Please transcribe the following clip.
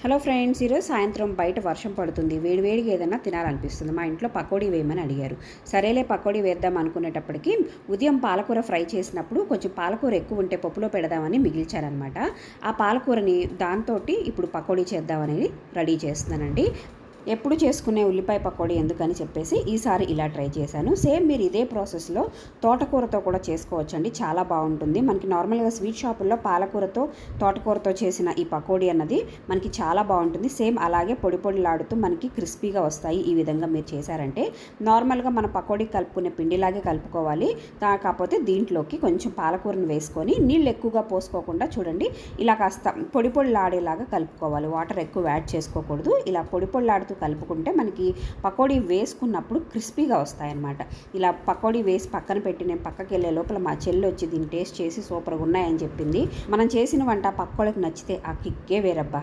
Hello friends, ఈరోజు సాయంత్రం బయట వర్షం పడుతుంది. వేడివేడిగా ఏదైనా తినాలనిపిస్తుంది. మా ఇంట్లో పకోడీ వేయమని అడిగారు. సరేలే పకోడీ వేద్దాం అనుకునేటప్పటికి ఉదయం పాలకూర ఫ్రై చేసినప్పుడు కొంచెం పాలకూర ఎక్కువ ఉంటే పప్పులో పెడదామని మిగిల్చారనమాట. ఆ పాలకూరని దాంతోటి ఇప్పుడు పకోడీ చేద్దామని రెడీ చేస్తున్నానండి. ఎప్పుడు చేసుకునే ఉల్లిపాయ పకోడీ ఎందుకని చెప్పేసి ఈసారి ఇలా ట్రై చేశాను. సేమ్ మీరు ఇదే ప్రాసెస్లో తోటకూరతో కూడా చేసుకోవచ్చండి. చాలా బాగుంటుంది. మనకి నార్మల్గా స్వీట్ షాపుల్లో పాలకూరతో తోటకూరతో చేసిన ఈ పకోడీ అన్నది మనకి చాలా బాగుంటుంది. సేమ్ అలాగే పొడి పొడిలాడుతూ మనకి క్రిస్పీగా వస్తాయి. ఈ విధంగా మీరు చేశారంటే నార్మల్గా మన పకోడీ కలుపుకునే పిండిలాగే కలుపుకోవాలి. కాకపోతే దీంట్లోకి కొంచెం పాలకూరను వేసుకొని నీళ్ళు ఎక్కువగా పోసుకోకుండా చూడండి ఇలా కాస్త పొడి పొడిలాడేలాగా కలుపుకోవాలి. వాటర్ ఎక్కువ యాడ్ చేసుకోకూడదు. ఇలా పొడి పొడిలాడుతూ కలుపుకుంటే మనకి పకోడీ వేసుకున్నప్పుడు క్రిస్పీగా వస్తాయన్నమాట. ఇలా పకోడీ వేసి పక్కన పెట్టి నేను పక్కకి వెళ్ళే లోపల మా చెల్లి వచ్చి దీన్ని టేస్ట్ చేసి సూపర్గా ఉన్నాయని చెప్పింది. మనం చేసిన వంట పక్కోళ్ళకి నచ్చితే ఆ కిక్కే వేరబ్బా.